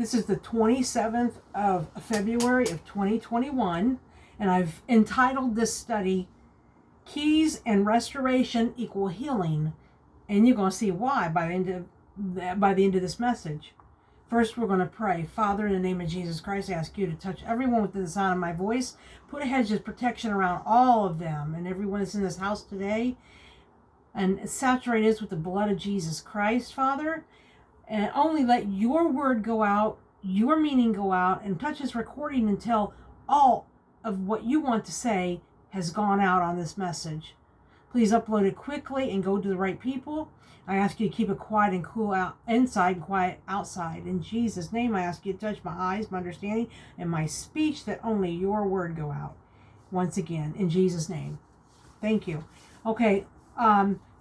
This is the 27th of February of 2021, and I've entitled this study, Keys and Restoration Equal Healing, and you're going to see why by the end of this message. First, we're going to pray. Father, in the name of Jesus Christ, I ask you to touch everyone within the sound of my voice. Put a hedge of protection around all of them and everyone that's in this house today, and saturate us with the blood of Jesus Christ, Father. And only let your word go out, your meaning go out, and touch this recording until all of what you want to say has gone out on this message. Please upload it quickly and go to the right people. I ask you to keep it quiet and cool out inside and quiet outside. In Jesus' name, I ask you to touch my eyes, my understanding, and my speech, that only your word go out. Once again, in Jesus' name. Thank you. Okay,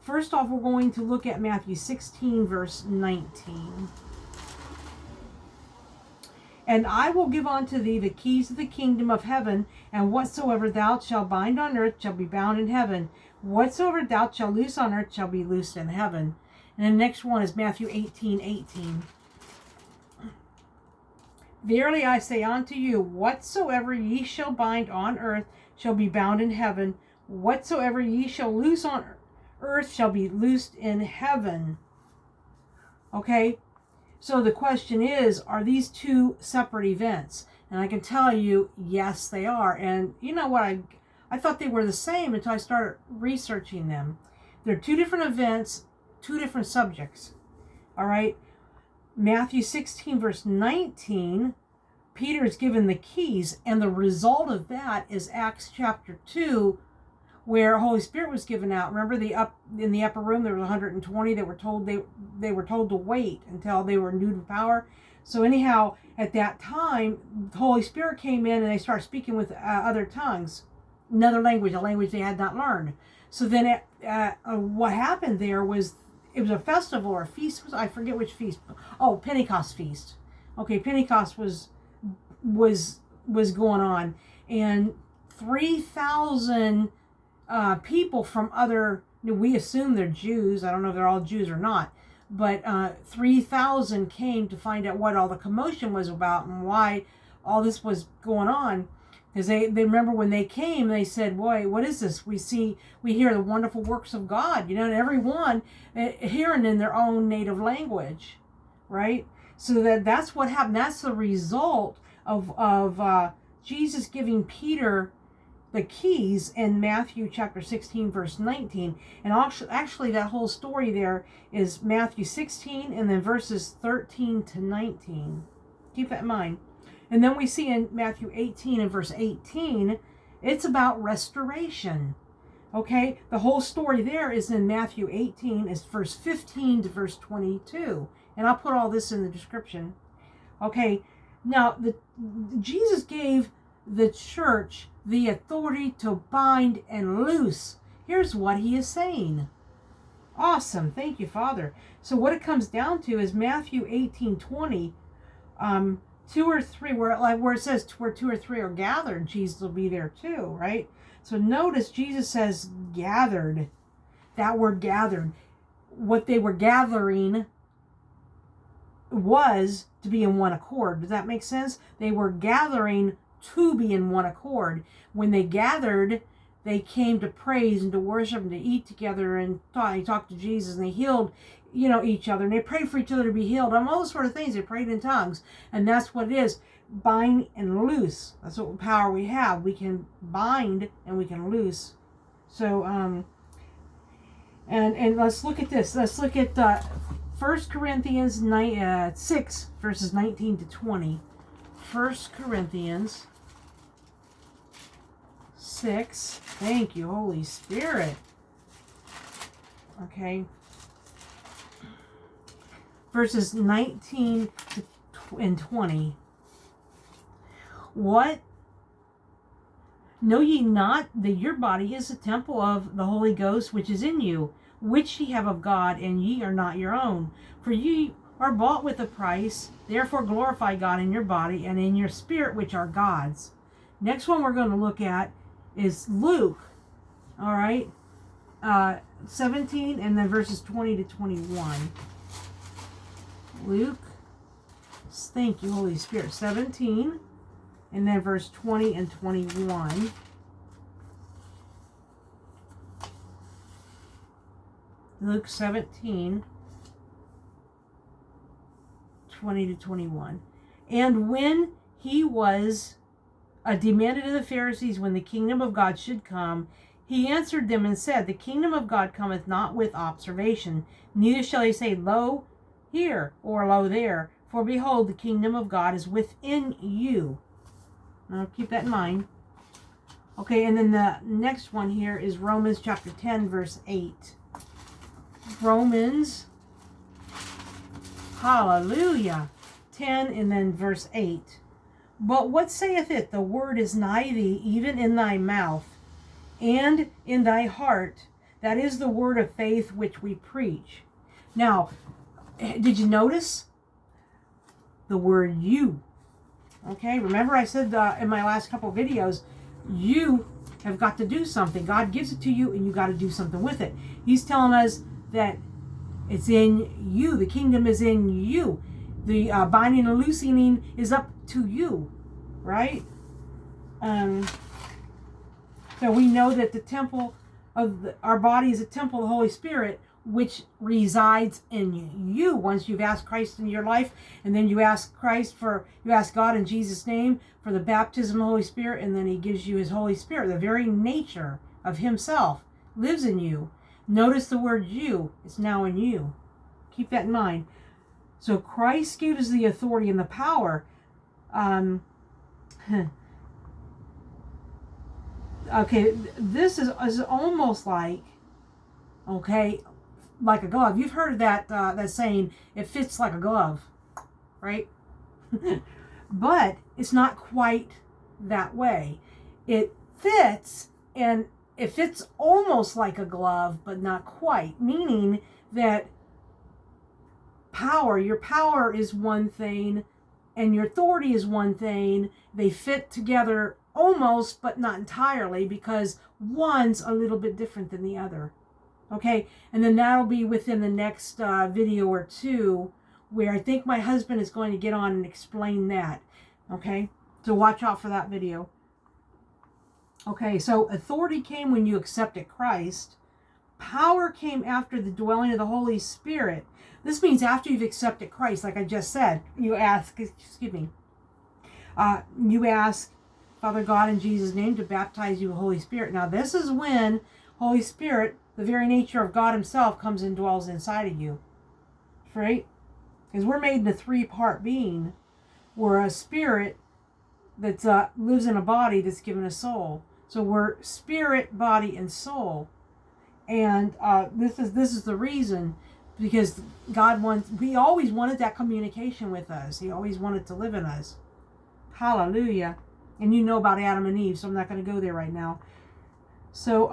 first off, we're going to look at Matthew 16, verse 19. And I will give unto thee the keys of the kingdom of heaven, and whatsoever thou shalt bind on earth shall be bound in heaven. Whatsoever thou shalt loose on earth shall be loosed in heaven. And the next one is Matthew 18:18. Verily I say unto you, whatsoever ye shall bind on earth shall be bound in heaven. Whatsoever ye shall loose on earth shall be loosed in heaven. Okay? So the question is, are these two separate events? And I can tell you, yes, they are. And you know what? I thought they were the same until I started researching them. They're two different events, two different subjects. All right? Matthew 16, verse 19, Peter is given the keys, and the result of that is Acts chapter 2, where Holy Spirit was given out. Remember in the upper room there were 120 that were told they were told to wait until they were endued with power. So anyhow, at that time, the Holy Spirit came in and they started speaking with other tongues, another language, a language they had not learned. So then what happened there was, it was a festival or a feast. I forget which feast. Oh, Pentecost feast. Okay, Pentecost was going on, and 3,000 people from other, we assume they're Jews. I don't know if they're all Jews or not, but 3,000 came to find out what all the commotion was about and why all this was going on. Because they remember when they came, they said, boy, what is this? We hear the wonderful works of God, and everyone hearing in their own native language, right? So that's what happened. That's the result of Jesus giving Peter the keys in Matthew chapter 16, verse 19. And actually that whole story there is Matthew 16 and then verses 13 to 19. Keep that in mind. And then we see in Matthew 18 and verse 18, it's about restoration. Okay? The whole story there is in Matthew 18, is verse 15 to verse 22. And I'll put all this in the description. Okay? Now, Jesus gave the church the authority to bind and loose. Here's what he is saying. Awesome. Thank you, Father. So what it comes down to is Matthew 18:20, 2 or 3, where it says where 2 or 3 are gathered, Jesus will be there too, right? So notice Jesus says gathered. That word gathered. What they were gathering was to be in one accord. Does that make sense? They were gathering to be in one accord. When they gathered, they came to praise and to worship and to eat together and talk to Jesus, and they healed, each other, and they prayed for each other to be healed, and all those sort of things. They prayed in tongues, and that's what it is. Bind and loose. That's what power we have. We can bind and we can loose. So, and let's look at this. Let's look at 1 Corinthians 6, verses 19 to 20. 1 Corinthians 6. Thank you, Holy Spirit. Okay. Verses 19 and 20. What? Know ye not that your body is a temple of the Holy Ghost which is in you, which ye have of God, and ye are not your own? For ye are bought with a price. Therefore glorify God in your body and in your spirit, which are God's. Next one we're going to look at is Luke. All right. 17 and then verses 20 to 21. Luke Thank you, Holy Spirit. 17, and then verse 20 and 21. Luke 17, 20 to 21. And when he was demanded of the Pharisees when the kingdom of God should come, he answered them and said, the kingdom of God cometh not with observation, neither shall he say, lo here, or lo there. For behold, the kingdom of God is within you. Now keep that in mind. Okay, and then the next one here is Romans chapter 10, verse 8. Romans, hallelujah, 10 and then verse 8. But what saith it? The word is nigh thee, even in thy mouth, and in thy heart. That is the word of faith which we preach. Now, did you notice the word you? Okay, remember I said in my last couple videos, you have got to do something. God gives it to you and you got to do something with it. He's telling us that it's in you. The kingdom is in you. The binding and loosing is up to you, right? So we know that the temple of our body is a temple of the Holy Spirit, which resides in you. Once you've asked Christ in your life, and then you ask God in Jesus' name for the baptism of the Holy Spirit, and then he gives you his Holy Spirit. The very nature of himself lives in you. Notice the word you is now in you. Keep that in mind. So Christ gave us the authority and the power. Okay, this is almost like, like a glove. You've heard that that saying, it fits like a glove, right? But it's not quite that way. It fits, and it fits almost like a glove, but not quite. Meaning that your power is one thing, and your authority is one thing. They fit together almost, but not entirely, because one's a little bit different than the other. Okay, and then that'll be within the next video or two, where I think my husband is going to get on and explain that. Okay, so watch out for that video. Okay, so authority came when you accepted Christ. Power came after the dwelling of the Holy Spirit. This means after you've accepted Christ, like I just said, you ask Father God in Jesus' name to baptize you with the Holy Spirit. Now this is when Holy Spirit, the very nature of God himself, comes and dwells inside of you. Right? Because we're made in a three-part being. We're a spirit that lives in a body that's given a soul. So we're spirit, body, and soul. And this is the reason, because he always wanted that communication with us. He always wanted to live in us. Hallelujah. And you know about Adam and Eve, so I'm not going to go there right now. So,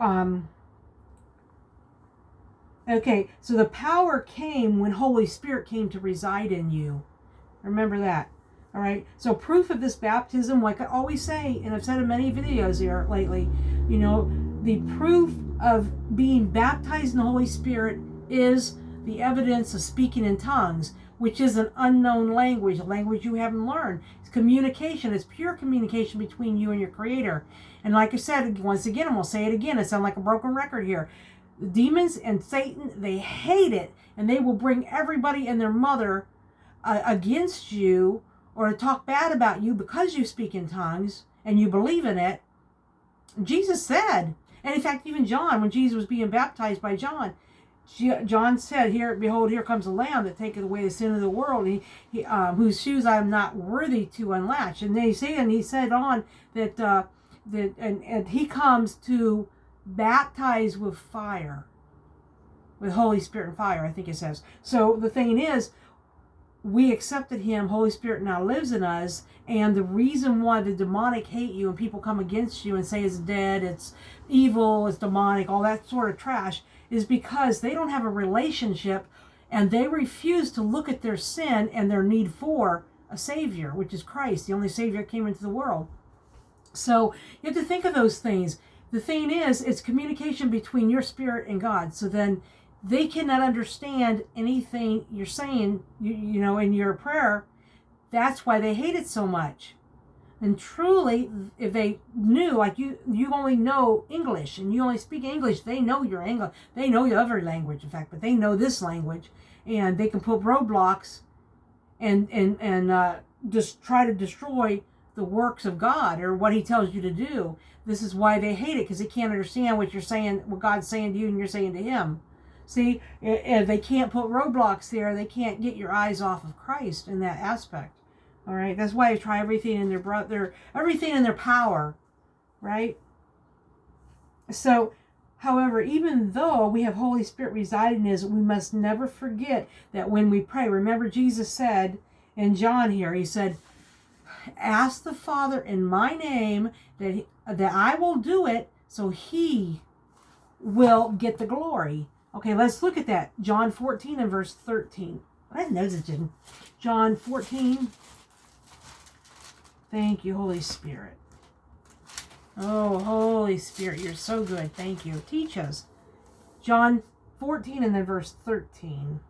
okay, so the power came when Holy Spirit came to reside in you. Remember that. All right, so proof of this baptism, like I always say, and I've said in many videos here lately, the proof of being baptized in the Holy Spirit is the evidence of speaking in tongues, which is an unknown language, a language you haven't learned. It's communication. It's pure communication between you and your Creator. And like I said, once again, and we'll say it again, I sound like a broken record here. The demons and Satan, they hate it, and they will bring everybody and their mother against you, or to talk bad about you because you speak in tongues and you believe in it. Jesus said, and in fact, even John, when Jesus was being baptized by John, John said, "Here, behold, here comes a Lamb that taketh away the sin of the world, whose shoes I am not worthy to unlatch." And he said on that he comes to baptize with fire, with Holy Spirit and fire, I think it says. So the thing is, we accepted him. Holy Spirit now lives in us, and the reason why the demonic hate you and people come against you and say it's dead, it's evil, it's demonic, all that sort of trash, is because they don't have a relationship, and they refuse to look at their sin and their need for a Savior, which is Christ, the only Savior that came into the world. So you have to think of those things. The thing is, it's communication between your spirit and God. So then they cannot understand anything you're saying, in your prayer, That's why they hate it so much. And truly, if they knew, like you only know English and you only speak English, they know your English. They know your other language, in fact, but they know this language, and they can put roadblocks and just try to destroy the works of God or what He tells you to do. This is why they hate it, because they can't understand what you're saying, what God's saying to you, and you're saying to Him. See, if they can't put roadblocks there, they can't get your eyes off of Christ in that aspect. All right, that's why they try everything in everything in their power, right? So, however, even though we have Holy Spirit residing in us, we must never forget that when we pray. Remember, Jesus said in John here, He said, "Ask the Father in my name that I will do it, so He will get the glory." Okay, let's look at that. John 14 and verse 13. I know this didn't. John 14. Thank you, Holy Spirit. Oh, Holy Spirit, you're so good. Thank you. Teach us. John 14 and then verse 13.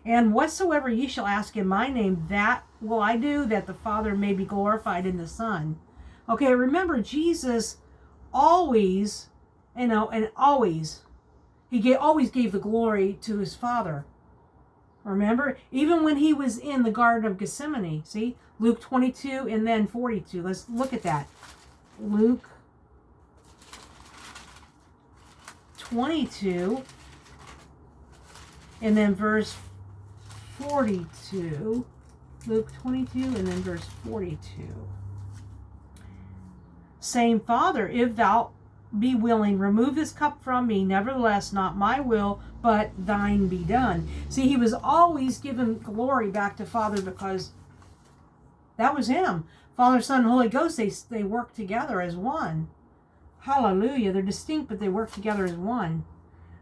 "And whatsoever ye shall ask in my name, that will I do, that the Father may be glorified in the Son." Okay, remember, Jesus always, and always, He always gave the glory to His Father. Remember, even when He was in the Garden of Gethsemane, see, Luke 22 and then 42. Let's look at that. Luke 22 and then verse 42. Luke 22 and then verse 42. "Saying, Father, if thou be willing, remove this cup from me. Nevertheless, not my will, but thine be done." See, He was always giving glory back to Father, because that was Him. Father, Son, and Holy Ghost, they work together as one. Hallelujah. They're distinct, but they work together as one.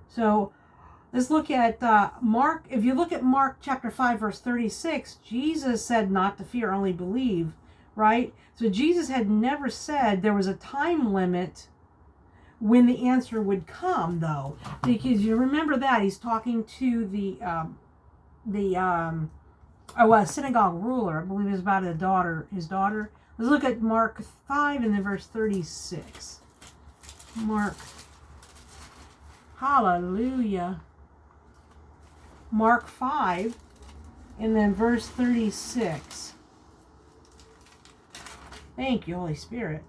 So let's look at Mark. If you look at Mark chapter 5, verse 36, Jesus said not to fear, only believe, right? So Jesus had never said there was a time limit when the answer would come, though, because you remember that He's talking to the synagogue ruler. I believe it was about his daughter. Let's look at Mark 5 and then verse 36. Mark, hallelujah. Mark 5 and then verse 36. Thank you, Holy Spirit.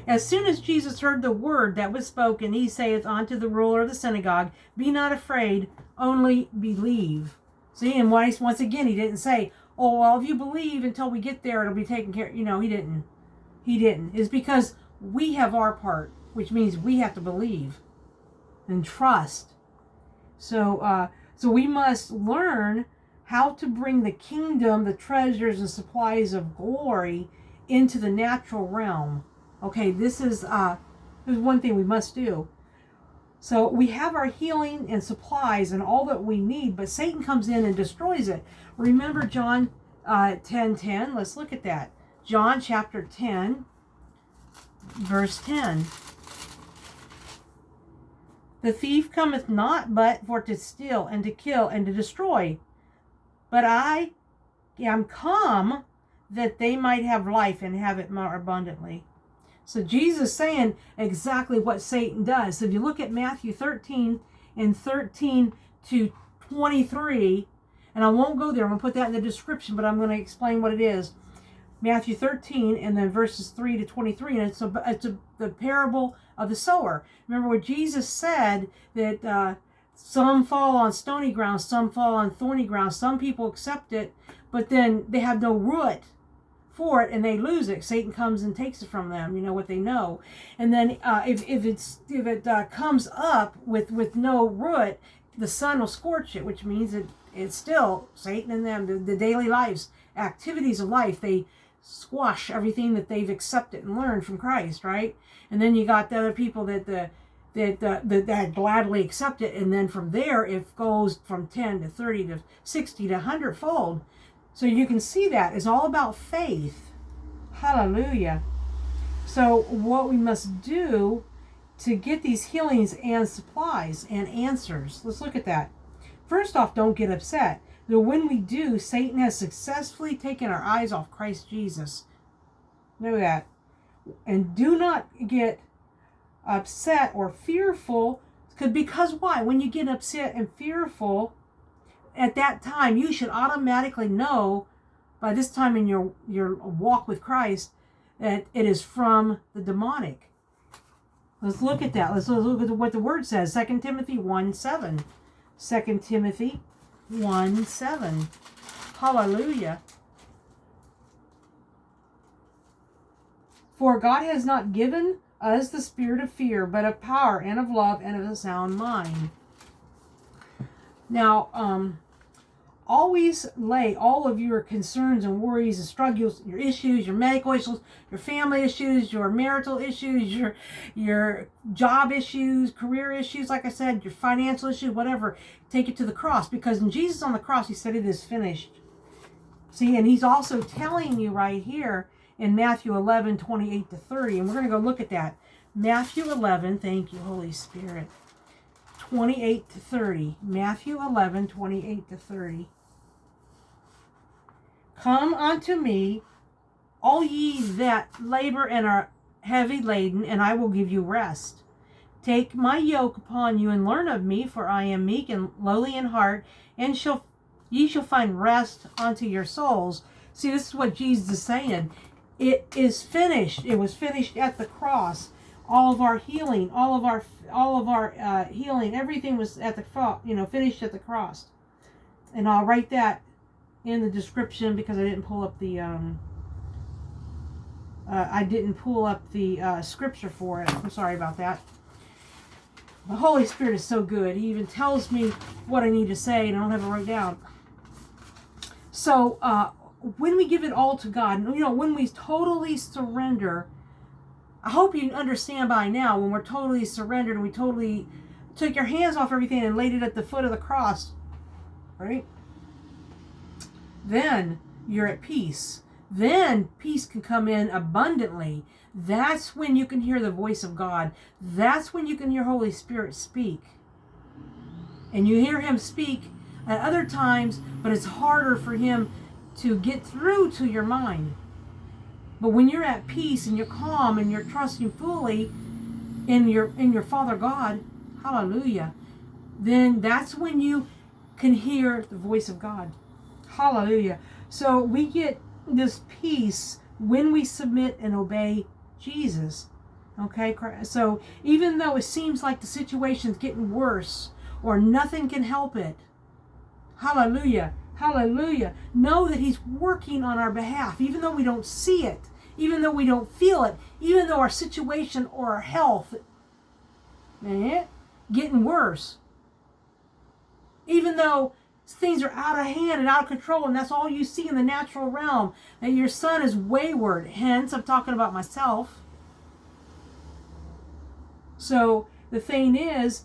"As soon as Jesus heard the word that was spoken, He saith unto the ruler of the synagogue, Be not afraid, only believe." See, and once again, He didn't say, "Oh, well, if you believe until we get there, it'll be taken care of." He didn't. He didn't. It's because we have our part, which means we have to believe and trust. So we must learn how to bring the kingdom, the treasures and supplies of glory into the natural realm. Okay, this is one thing we must do. So we have our healing and supplies and all that we need, but Satan comes in and destroys it. Remember John 10:10? Let's look at that. John chapter 10, verse 10. "The thief cometh not but for to steal and to kill and to destroy. But I am come that they might have life and have it more abundantly." So Jesus is saying exactly what Satan does. So if you look at Matthew 13 and 13 to 23, and I won't go there, I'm going to put that in the description, but I'm going to explain what it is. Matthew 13 and then verses 3 to 23, and it's the parable of the sower. Remember what Jesus said, that some fall on stony ground, some fall on thorny ground. Some people accept it, but then they have no root for it and they lose it. Satan comes and takes it from them, what they know. And then if it comes up with no root, the sun will scorch it, which means it's still Satan and them, the daily lives, activities of life. They squash everything that they've accepted and learned from Christ, right? And then you got the other people that gladly accept it, and then from there it goes from 10 to 30 to 60 to 100-fold. So you can see that it's all about faith. Hallelujah. So what we must do to get these healings and supplies and answers. Let's look at that. First off, don't get upset. Though when we do, Satan has successfully taken our eyes off Christ Jesus. Know that. And do not get upset or fearful. Because why? When you get upset and fearful, at that time, you should automatically know by this time in your walk with Christ that it is from the demonic. Let's look at that. Let's look at what the word says. 2 Timothy 1:7. 2 Timothy 1:7. Hallelujah. For God has not given us the spirit of fear, but of power and of love and of a sound mind. Now, always lay all of your concerns and worries and struggles, your issues, your medical issues, your family issues, your marital issues, your job issues, career issues, like I said, your financial issues, whatever, take it to the cross. Because in Jesus on the cross, he said it is finished. See, and he's also telling you right here in Matthew 11:28-30, and we're going to go look at that. Matthew 11, thank you, Holy Spirit. 28-30. Matthew 11:28-30. Come unto me, all ye that labor and are heavy laden, and I will give you rest. Take my yoke upon you and learn of me, for I am meek and lowly in heart, and ye shall find rest unto your souls. See, this is what Jesus is saying. It is finished. It was finished at the cross. All of our healing, all of our healing, everything was at the finished at the cross. And I'll write that in the description because I didn't pull up the scripture for it. I'm sorry about that. The Holy Spirit is so good. He even tells me what I need to say, and I don't have it wrote down. So when we give it all to God, when we totally surrender. I hope you understand by now, when we're totally surrendered and we totally took your hands off everything and laid it at the foot of the cross, right? Then you're at peace. Then peace can come in abundantly. That's when you can hear the voice of God. That's when you can hear Holy Spirit speak. And you hear him speak at other times, but it's harder for him to get through to your mind. But when you're at peace and you're calm and you're trusting fully in your Father God, hallelujah, then that's when you can hear the voice of God. Hallelujah. So we get this peace when we submit and obey Jesus. Okay? So even though it seems like the situation's getting worse or nothing can help it, hallelujah, hallelujah, know that he's working on our behalf, even though we don't see it, even though we don't feel it, even though our situation or our health getting worse, even though things are out of hand and out of control, and that's all you see in the natural realm, that your son is wayward. Hence, I'm talking about myself. So the thing is,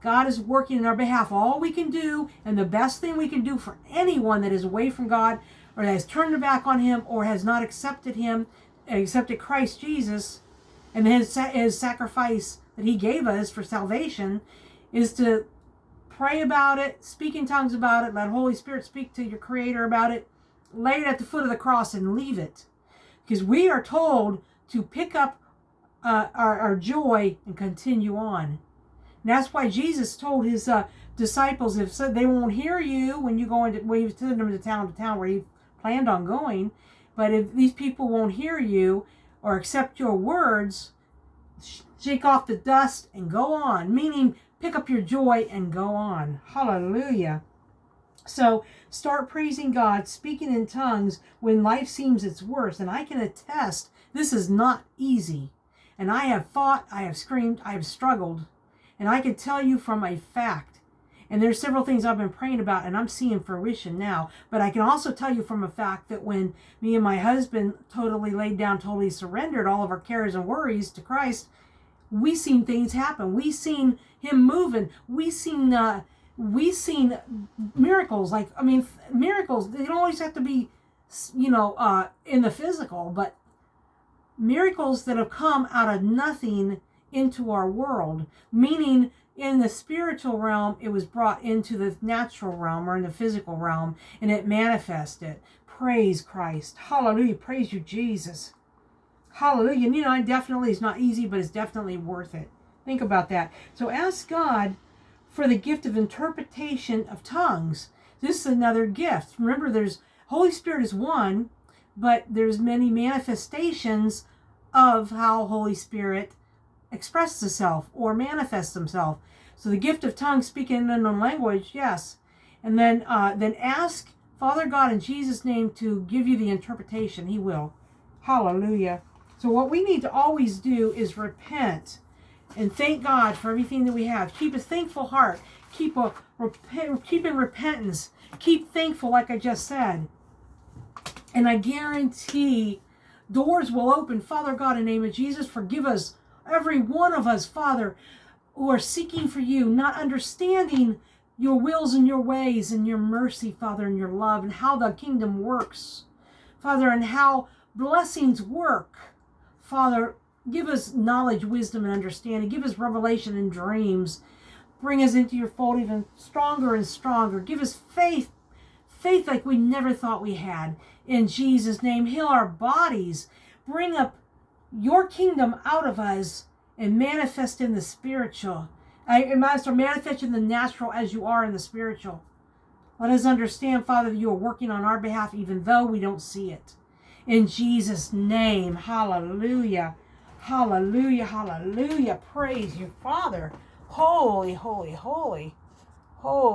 God is working in our behalf. All we can do, and the best thing we can do for anyone that is away from God, or that has turned their back on him, or has not accepted him, accepted Christ Jesus, and his sacrifice that he gave us for salvation, is to pray about it, speak in tongues about it, let Holy Spirit speak to your Creator about it, lay it at the foot of the cross and leave it. Because we are told to pick up our joy and continue on. And that's why Jesus told his disciples, if they won't hear you when you go into, when he sent them to town where he planned on going, but if these people won't hear you or accept your words, shake off the dust and go on. Meaning, pick up your joy and go on. Hallelujah. So start praising God, speaking in tongues when life seems its worst. And I can attest, this is not easy. And I have fought, I have screamed, I have struggled. And I can tell you from a fact. And there's several things I've been praying about and I'm seeing fruition now. But I can also tell you from a fact that when me and my husband totally laid down, totally surrendered all of our cares and worries to Christ, we seen things happen. We seen him moving. We seen miracles. Miracles. They don't always have to be, in the physical, but miracles that have come out of nothing into our world, meaning in the spiritual realm, it was brought into the natural realm or in the physical realm, and it manifested. Praise Christ. Hallelujah. Praise you, Jesus. Hallelujah. And I definitely, it's not easy, but it's definitely worth it. Think about that. So ask God for the gift of interpretation of tongues. This is another gift. Remember, there's Holy Spirit is one, but there's many manifestations of how Holy Spirit expresses himself or manifests himself. So the gift of tongues, speaking in an unknown language, yes. And then ask Father God in Jesus' name to give you the interpretation. He will. Hallelujah. So what we need to always do is repent and thank God for everything that we have. Keep a thankful heart. Keep in repentance. Keep thankful, like I just said. And I guarantee doors will open. Father God, in the name of Jesus, forgive us, every one of us, Father, who are seeking for you, not understanding your wills and your ways and your mercy, Father, and your love, and how the kingdom works, Father, and how blessings work. Father, give us knowledge, wisdom, and understanding. Give us revelation and dreams. Bring us into your fold even stronger and stronger. Give us faith like we never thought we had. In Jesus' name, heal our bodies. Bring up your kingdom out of us and manifest in the spiritual. Master, manifest in the natural as you are in the spiritual. Let us understand, Father, that you are working on our behalf even though we don't see it. In Jesus' name, hallelujah. Hallelujah, hallelujah. Praise you, Father. Holy, holy, holy, holy.